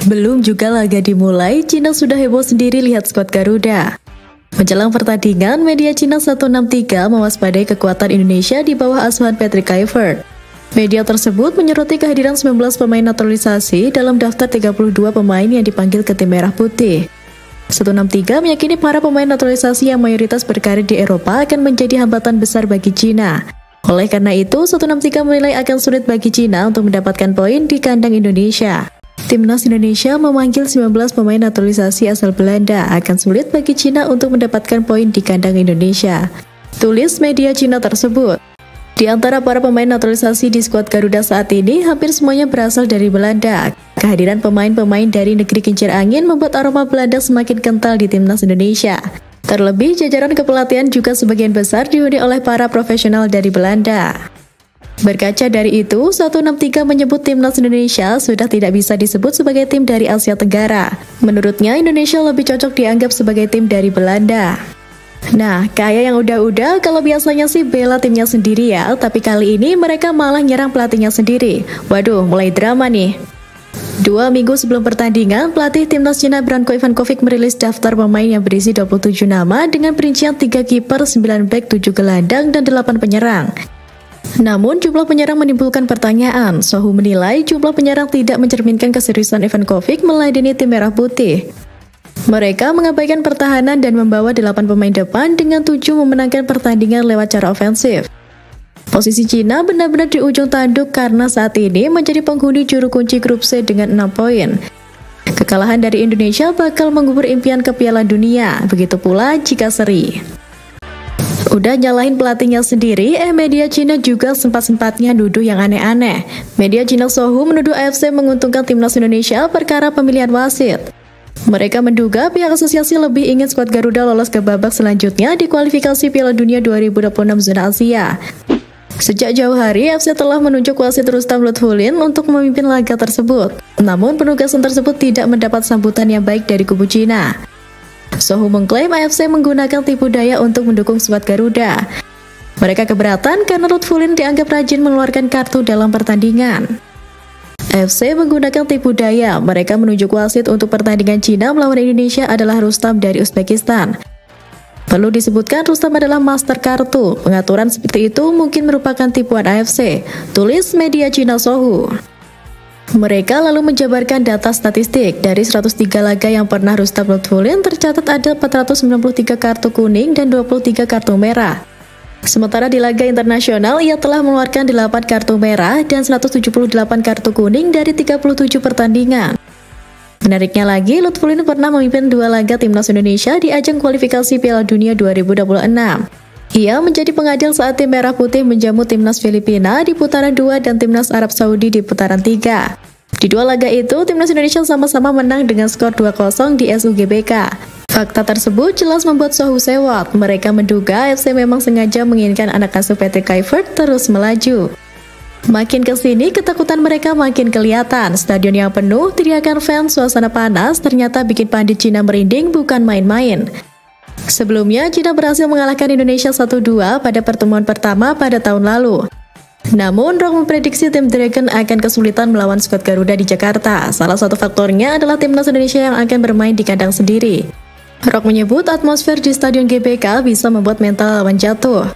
Belum juga laga dimulai, Cina sudah heboh sendiri lihat skuad Garuda. Menjelang pertandingan, media Cina 163 mewaspadai kekuatan Indonesia di bawah asuhan Patrick Kluivert. Media tersebut menyoroti kehadiran 19 pemain naturalisasi dalam daftar 32 pemain yang dipanggil ke tim merah putih. 163 meyakini para pemain naturalisasi yang mayoritas berkarir di Eropa akan menjadi hambatan besar bagi Cina. Oleh karena itu, 163 menilai akan sulit bagi Cina untuk mendapatkan poin di kandang Indonesia. Timnas Indonesia memanggil 19 pemain naturalisasi asal Belanda, akan sulit bagi Cina untuk mendapatkan poin di kandang Indonesia, tulis media Cina tersebut. Di antara para pemain naturalisasi di skuad Garuda saat ini, hampir semuanya berasal dari Belanda. Kehadiran pemain-pemain dari negeri kincir angin membuat aroma Belanda semakin kental di Timnas Indonesia. Terlebih, jajaran kepelatihan juga sebagian besar dihuni oleh para profesional dari Belanda. Berkaca dari itu, 163 menyebut Timnas Indonesia sudah tidak bisa disebut sebagai tim dari Asia Tenggara. Menurutnya, Indonesia lebih cocok dianggap sebagai tim dari Belanda. Nah, kayak yang udah-udah, kalau biasanya sih bela timnya sendiri ya, tapi kali ini mereka malah nyerang pelatihnya sendiri. Waduh, mulai drama nih. 2 minggu sebelum pertandingan, pelatih Timnas Cina Branko Ivankovic merilis daftar pemain yang berisi 27 nama dengan perincian 3 kiper, 9 bek, 7 gelandang, dan 8 penyerang. Namun, jumlah penyerang menimbulkan pertanyaan. Sohu menilai jumlah penyerang tidak mencerminkan keseriusan Ivankovic meladeni tim merah putih. Mereka mengabaikan pertahanan dan membawa 8 pemain depan dengan 7 memenangkan pertandingan lewat cara ofensif. Posisi Cina benar-benar di ujung tanduk karena saat ini menjadi penghuni juru kunci grup C dengan 6 poin. Kekalahan dari Indonesia bakal mengubur impian ke Piala Dunia, begitu pula jika seri. Udah nyalahin pelatihnya sendiri, media Cina juga sempat-sempatnya nuduh yang aneh-aneh. Media Cina Sohu menuduh AFC menguntungkan Timnas Indonesia perkara pemilihan wasit. Mereka menduga pihak asosiasi lebih ingin skuad Garuda lolos ke babak selanjutnya di kualifikasi Piala Dunia 2026 zona Asia. Sejak jauh hari, AFC telah menunjuk wasit Rustam Lutfulin untuk memimpin laga tersebut. Namun penugasan tersebut tidak mendapat sambutan yang baik dari kubu Cina. Sohu mengklaim AFC menggunakan tipu daya untuk mendukung skuad Garuda. Mereka keberatan karena Lutfulin dianggap rajin mengeluarkan kartu dalam pertandingan. AFC menggunakan tipu daya. Mereka menunjuk wasit untuk pertandingan Cina melawan Indonesia adalah Rustam dari Uzbekistan. Perlu disebutkan Rustam adalah master kartu. Pengaturan seperti itu mungkin merupakan tipuan AFC, tulis media Cina Sohu. Mereka lalu menjabarkan data statistik. Dari 103 laga yang pernah Rustam Lutfulin, tercatat ada 493 kartu kuning dan 23 kartu merah. Sementara di laga internasional, ia telah mengeluarkan 8 kartu merah dan 178 kartu kuning dari 37 pertandingan. Menariknya lagi, Lutfulin pernah memimpin 2 laga Timnas Indonesia di ajang kualifikasi Piala Dunia 2026. Ia menjadi pengadil saat tim merah putih menjamu Timnas Filipina di putaran 2 dan Timnas Arab Saudi di putaran 3. Di 2 laga itu, Timnas Indonesia sama-sama menang dengan skor 2-0 di SUGBK. Fakta tersebut jelas membuat Sohu sewot. Mereka menduga AFC memang sengaja menginginkan anak asuh Patrick Kluivert terus melaju. Makin kesini, ketakutan mereka makin kelihatan. Stadion yang penuh, teriakan fans, suasana panas, ternyata bikin pandit Cina merinding bukan main-main. Sebelumnya, Cina berhasil mengalahkan Indonesia 1-2 pada pertemuan pertama pada tahun lalu. Namun, Rock memprediksi tim Dragon akan kesulitan melawan skuad Garuda di Jakarta. Salah satu faktornya adalah Timnas Indonesia yang akan bermain di kandang sendiri. Rock menyebut atmosfer di Stadion GBK bisa membuat mental lawan jatuh.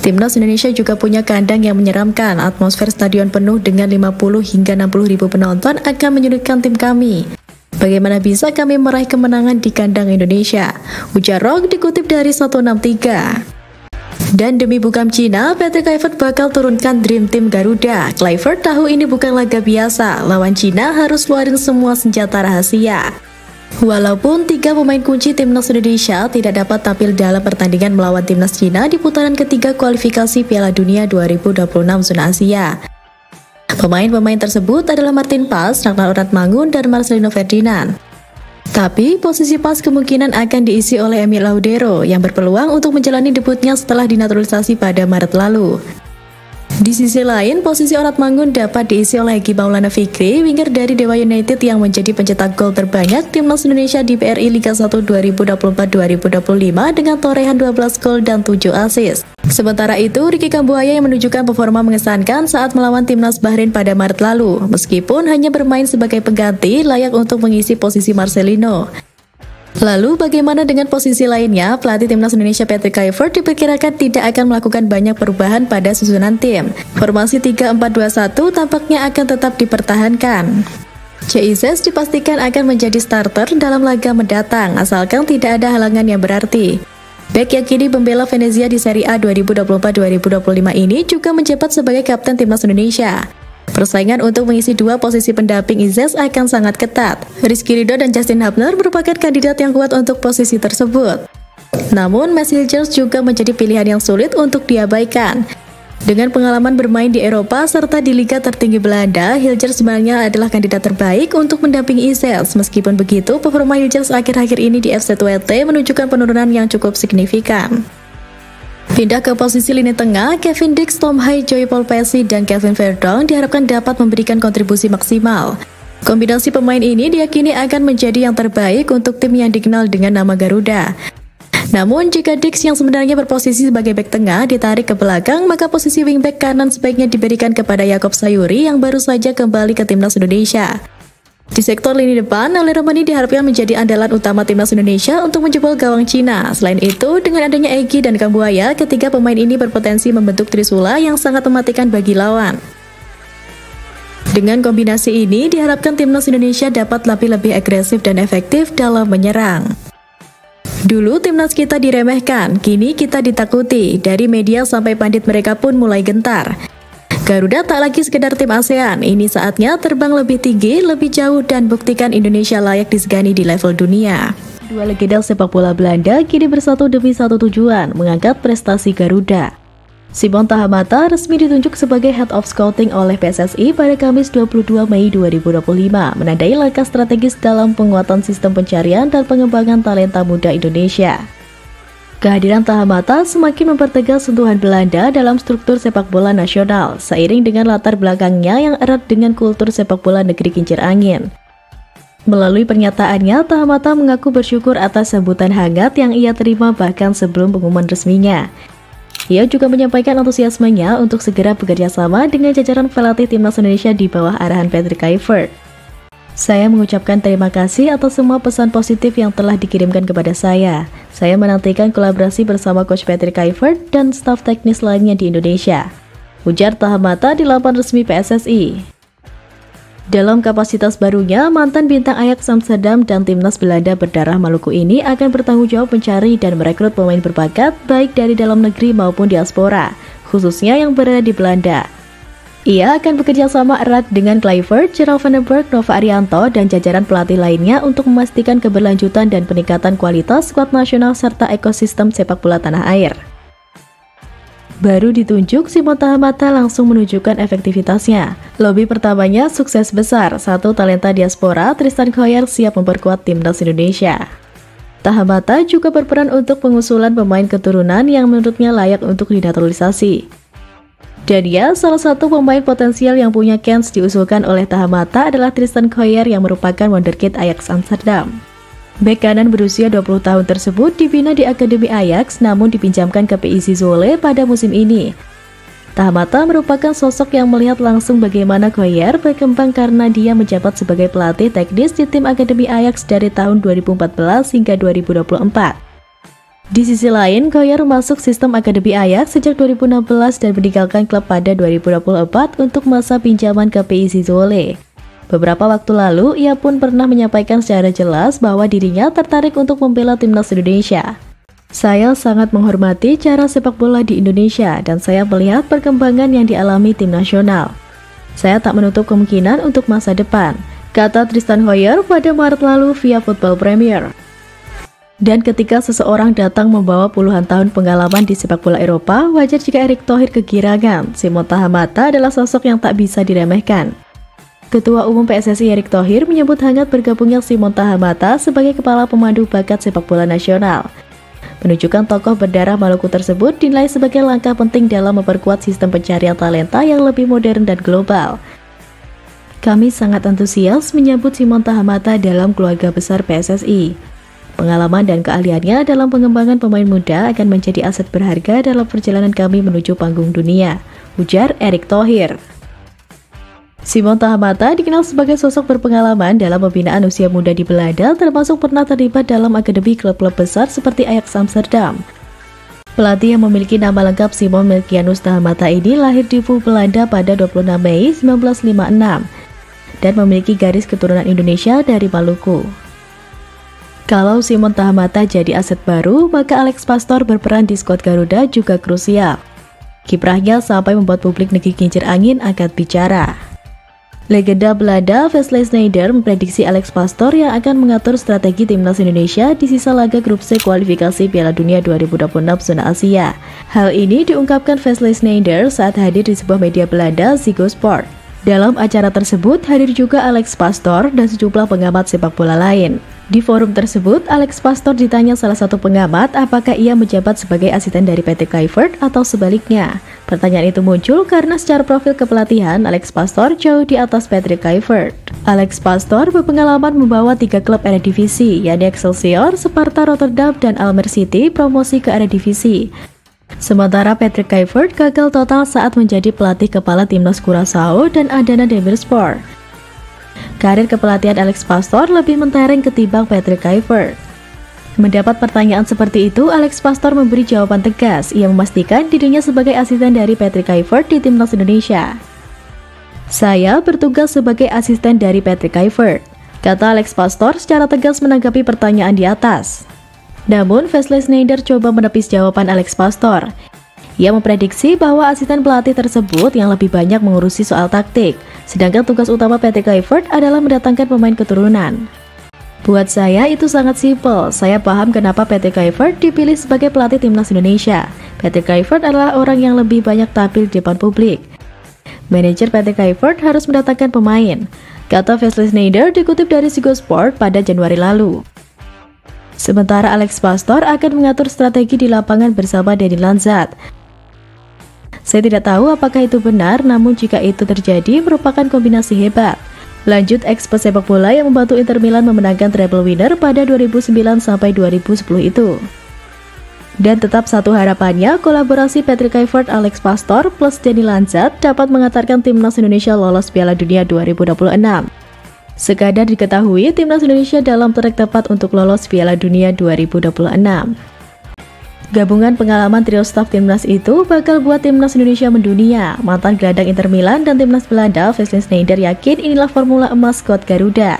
Timnas Indonesia juga punya kandang yang menyeramkan. Atmosfer stadion penuh dengan 50 hingga 60 ribu penonton akan menyulitkan tim kami. Bagaimana bisa kami meraih kemenangan di kandang Indonesia? Ujar Rock dikutip dari 163. Dan demi bukam Cina, Patrick Kluivert bakal turunkan Dream Team Garuda. Kluivert tahu ini bukan laga biasa. Lawan Cina harus keluarin semua senjata rahasia. Walaupun 3 pemain kunci Timnas Indonesia tidak dapat tampil dalam pertandingan melawan Timnas Cina di putaran ketiga kualifikasi Piala Dunia 2026 zona Asia. Pemain-pemain tersebut adalah Martin Pas, Ragnar Oratmangun, dan Marcelino Ferdinand. Tapi, posisi Pas kemungkinan akan diisi oleh Emil Laudero yang berpeluang untuk menjalani debutnya setelah dinaturalisasi pada Maret lalu. Di sisi lain, posisi Oratmangun dapat diisi oleh Egy Maulana Fikri, winger dari Dewa United yang menjadi pencetak gol terbanyak Timnas Indonesia di BRI Liga 1 2024-2025 dengan torehan 12 gol dan 7 assist. Sementara itu, Ricky Kambuaya yang menunjukkan performa mengesankan saat melawan Timnas Bahrain pada Maret lalu, meskipun hanya bermain sebagai pengganti layak untuk mengisi posisi Marcelino. Lalu bagaimana dengan posisi lainnya? Pelatih Timnas Indonesia Patrick Kluivert diperkirakan tidak akan melakukan banyak perubahan pada susunan tim. Formasi 3-4-2-1 tampaknya akan tetap dipertahankan. Ceizes dipastikan akan menjadi starter dalam laga mendatang, asalkan tidak ada halangan yang berarti. Bek yang kini membela Venezia di Serie A 2024-2025 ini juga menjabat sebagai kapten Timnas Indonesia. Persaingan untuk mengisi dua posisi pendamping Izes akan sangat ketat. Rizky Ridho dan Justin Hubner merupakan kandidat yang kuat untuk posisi tersebut. Namun, Mads Hilgers juga menjadi pilihan yang sulit untuk diabaikan. Dengan pengalaman bermain di Eropa serta di Liga tertinggi Belanda, Hilgers sebenarnya adalah kandidat terbaik untuk mendampingi Izes. Meskipun begitu, performa Hilgers akhir-akhir ini di FC Twente menunjukkan penurunan yang cukup signifikan. Pindah ke posisi lini tengah, Kevin Dix, Tom Hai, Joey Paul Pesci, dan Kevin Verdonk diharapkan dapat memberikan kontribusi maksimal. Kombinasi pemain ini diyakini akan menjadi yang terbaik untuk tim yang dikenal dengan nama Garuda. Namun, jika Dix yang sebenarnya berposisi sebagai bek tengah ditarik ke belakang, maka posisi wingback kanan sebaiknya diberikan kepada Yaakob Sayuri yang baru saja kembali ke Timnas Indonesia. Di sektor lini depan, Ali Rahmani diharapkan menjadi andalan utama Timnas Indonesia untuk menjebol gawang Cina. Selain itu, dengan adanya Egy dan Kambuaya, ketiga pemain ini berpotensi membentuk trisula yang sangat mematikan bagi lawan. Dengan kombinasi ini, diharapkan Timnas Indonesia dapat lebih agresif dan efektif dalam menyerang. Dulu Timnas kita diremehkan, kini kita ditakuti. Dari media sampai pandit mereka pun mulai gentar. Garuda tak lagi sekedar tim ASEAN, ini saatnya terbang lebih tinggi, lebih jauh dan buktikan Indonesia layak disegani di level dunia. Dua legenda sepak bola Belanda kini bersatu demi satu tujuan, mengangkat prestasi Garuda. Simon Tahamata resmi ditunjuk sebagai Head of Scouting oleh PSSI pada Kamis 22 Mei 2025, menandai langkah strategis dalam penguatan sistem pencarian dan pengembangan talenta muda Indonesia. Kehadiran Tahamata semakin mempertegas sentuhan Belanda dalam struktur sepak bola nasional, seiring dengan latar belakangnya yang erat dengan kultur sepak bola negeri kincir angin. Melalui pernyataannya, Tahamata mengaku bersyukur atas sambutan hangat yang ia terima bahkan sebelum pengumuman resminya. Ia juga menyampaikan antusiasmenya untuk segera bekerja sama dengan jajaran pelatih Timnas Indonesia di bawah arahan Patrick Kluivert. Saya mengucapkan terima kasih atas semua pesan positif yang telah dikirimkan kepada saya. Saya menantikan kolaborasi bersama Coach Patrick Kluivert dan staf teknis lainnya di Indonesia, ujar Tahamata di laman resmi PSSI. Dalam kapasitas barunya, mantan bintang Ajax Amsterdam dan Timnas Belanda berdarah Maluku ini akan bertanggung jawab mencari dan merekrut pemain berbakat baik dari dalam negeri maupun diaspora, khususnya yang berada di Belanda. Ia akan bekerja sama erat dengan Kluivert, Gerald van den Berg, Nova Arianto, dan jajaran pelatih lainnya untuk memastikan keberlanjutan dan peningkatan kualitas skuad nasional serta ekosistem sepak bola tanah air. Baru ditunjuk, Simon Tahamata langsung menunjukkan efektivitasnya. Lobby pertamanya sukses besar, satu talenta diaspora, Tristan Khoyer siap memperkuat Timnas Indonesia. Tahamata juga berperan untuk pengusulan pemain keturunan yang menurutnya layak untuk dinaturalisasi. Dan ya, salah satu pemain potensial yang punya kans diusulkan oleh Tahamata adalah Tristan Khoyer yang merupakan wonderkid Ajax Amsterdam. Bek kanan berusia 20 tahun tersebut dibina di Akademi Ajax namun dipinjamkan ke PSV Zwolle pada musim ini. Tahamata merupakan sosok yang melihat langsung bagaimana Khoyer berkembang karena dia menjabat sebagai pelatih teknis di tim Akademi Ajax dari tahun 2014 hingga 2024. Di sisi lain, Khoyer masuk sistem Akademi Ajax sejak 2016 dan meninggalkan klub pada 2024 untuk masa pinjaman ke PSV Zwolle. Beberapa waktu lalu, ia pun pernah menyampaikan secara jelas bahwa dirinya tertarik untuk membela Timnas Indonesia. Saya sangat menghormati cara sepak bola di Indonesia dan saya melihat perkembangan yang dialami tim nasional. Saya tak menutup kemungkinan untuk masa depan, kata Tristan Khoyer pada Maret lalu via Football Premier. Dan ketika seseorang datang membawa puluhan tahun pengalaman di sepak bola Eropa, wajar jika Erick Thohir kegirangan. Simon Tahamata adalah sosok yang tak bisa diremehkan. Ketua Umum PSSI Erick Thohir menyebut hangat bergabungnya Simon Tahamata sebagai kepala pemandu bakat sepak bola nasional. Penunjukan tokoh berdarah Maluku tersebut dinilai sebagai langkah penting dalam memperkuat sistem pencarian talenta yang lebih modern dan global. Kami sangat antusias menyambut Simon Tahamata dalam keluarga besar PSSI. Pengalaman dan keahliannya dalam pengembangan pemain muda akan menjadi aset berharga dalam perjalanan kami menuju panggung dunia, ujar Erick Thohir. Simon Tahamata dikenal sebagai sosok berpengalaman dalam pembinaan usia muda di Belanda, termasuk pernah terlibat dalam akademi klub-klub besar seperti Ajax Amsterdam. Pelatih yang memiliki nama lengkap Simon Melkianus Tahamata ini lahir di Belanda pada 26 Mei 1956 dan memiliki garis keturunan Indonesia dari Maluku. Kalau Simon Tahamata jadi aset baru, maka Alex Pastoor berperan di skuad Garuda juga krusial. Kiprahnya sampai membuat publik negeri kincir angin angkat bicara. Legenda Belanda Wesley Sneijder memprediksi Alex Pastoor yang akan mengatur strategi timnas Indonesia di sisa laga grup C kualifikasi Piala Dunia 2026 zona Asia. Hal ini diungkapkan Wesley Sneijder saat hadir di sebuah media Belanda, Ziggo Sport. Dalam acara tersebut hadir juga Alex Pastoor dan sejumlah pengamat sepak bola lain. Di forum tersebut, Alex Pastoor ditanya salah satu pengamat apakah ia menjabat sebagai asisten dari Patrick Kluivert atau sebaliknya. Pertanyaan itu muncul karena secara profil kepelatihan, Alex Pastoor jauh di atas Patrick Kluivert. Alex Pastoor berpengalaman membawa 3 klub Eredivisie, yakni Excelsior, Sparta Rotterdam, dan Almere City promosi ke Eredivisie. Sementara Patrick Kluivert gagal total saat menjadi pelatih kepala timnas Curaçao dan Adana Demirspor. Karir kepelatihan Alex Pastoor lebih mentereng ketimbang Patrick Kluivert. Mendapat pertanyaan seperti itu, Alex Pastoor memberi jawaban tegas. Ia memastikan dirinya sebagai asisten dari Patrick Kluivert di timnas Indonesia. Saya bertugas sebagai asisten dari Patrick Kluivert, kata Alex Pastoor secara tegas menanggapi pertanyaan di atas. Namun, Wesley Sneijder coba menepis jawaban Alex Pastoor. Ia memprediksi bahwa asisten pelatih tersebut yang lebih banyak mengurusi soal taktik, sedangkan tugas utama Patrick Kluivert adalah mendatangkan pemain keturunan. Buat saya itu sangat simpel. Saya paham kenapa Patrick Kluivert dipilih sebagai pelatih timnas Indonesia. Patrick Kluivert adalah orang yang lebih banyak tampil di depan publik. Manajer Patrick Kluivert harus mendatangkan pemain, kata Wesley Sneijder dikutip dari Ziggo Sport pada Januari lalu. Sementara Alex Pastoor akan mengatur strategi di lapangan bersama Denny Lanzat. Saya tidak tahu apakah itu benar, namun jika itu terjadi merupakan kombinasi hebat. Lanjut ex-pesepak bola yang membantu Inter Milan memenangkan treble winner pada 2009 sampai 2010 itu. Dan tetap satu harapannya, kolaborasi Patrick Kluivert, Alex Pastoor plus Denny Lanzat dapat mengantarkan timnas Indonesia lolos Piala Dunia 2026. Sekadar diketahui, timnas Indonesia dalam track tepat untuk lolos Piala Dunia 2026. Gabungan pengalaman trio staf timnas itu bakal buat timnas Indonesia mendunia. Mantan gelandang Inter Milan dan timnas Belanda, Wesley Sneijder yakin inilah formula emas skuad Garuda.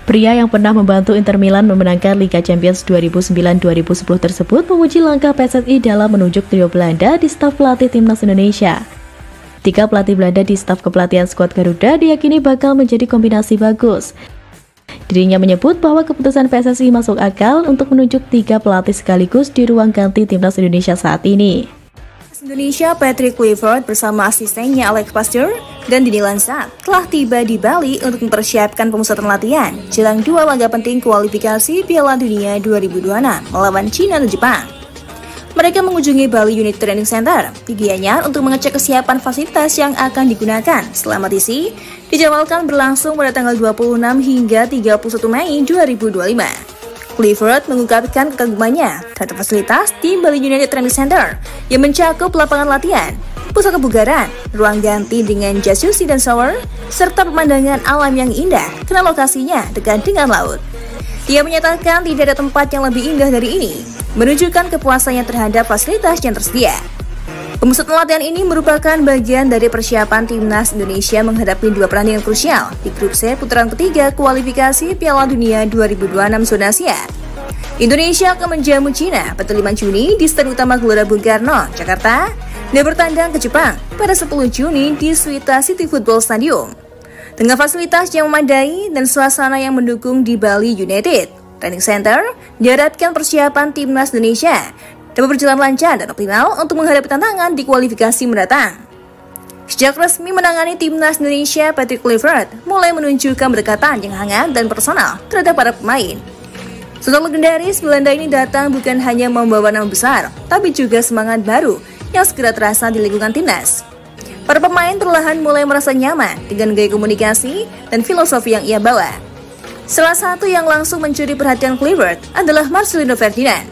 Pria yang pernah membantu Inter Milan memenangkan Liga Champions 2009-2010 tersebut memuji langkah PSSI dalam menunjuk trio Belanda di staf pelatih timnas Indonesia. 3 pelatih Belanda di staf kepelatihan skuad Garuda diyakini bakal menjadi kombinasi bagus. Dirinya menyebut bahwa keputusan PSSI masuk akal untuk menunjuk 3 pelatih sekaligus di ruang ganti timnas Indonesia saat ini. Indonesia Patrick Kluivert bersama asistennya Alex Pastoor dan Denny Lanzat telah tiba di Bali untuk mempersiapkan pemusatan latihan jelang 2 laga penting kualifikasi Piala Dunia 2026 melawan China dan Jepang. Mereka mengunjungi Bali Unit Training Center di Gianyar untuk mengecek kesiapan fasilitas yang akan digunakan selama TC dijadwalkan berlangsung pada tanggal 26 hingga 31 Mei 2025. Kluivert mengungkapkan kekagumannya terhadap fasilitas di Bali United Training Center yang mencakup lapangan latihan, pusat kebugaran, ruang ganti dengan jacuzzi dan shower, serta pemandangan alam yang indah karena lokasinya dekat dengan laut. Dia menyatakan tidak ada tempat yang lebih indah dari ini, menunjukkan kepuasannya terhadap fasilitas yang tersedia. Pemusatan latihan ini merupakan bagian dari persiapan timnas Indonesia menghadapi 2 pertandingan krusial di grup C putaran ketiga kualifikasi Piala Dunia 2026 zona Asia. Indonesia akan menjamu China pada 5 Juni di Stadion Utama Gelora Bung Karno, Jakarta, dan bertandang ke Jepang pada 10 Juni di Suita City Football Stadium. Dengan fasilitas yang memadai dan suasana yang mendukung di Bali United Training Center, diharapkan persiapan timnas Indonesia dapat berjalan lancar dan optimal untuk menghadapi tantangan di kualifikasi mendatang. Sejak resmi menangani timnas Indonesia, Patrick Kluivert mulai menunjukkan pendekatan yang hangat dan personal terhadap para pemain. Sosok legendaris Belanda ini datang bukan hanya membawa nama besar, tapi juga semangat baru yang segera terasa di lingkungan timnas. Para pemain perlahan mulai merasa nyaman dengan gaya komunikasi dan filosofi yang ia bawa. Salah satu yang langsung mencuri perhatian Kluivert adalah Marcelino Ferdinand.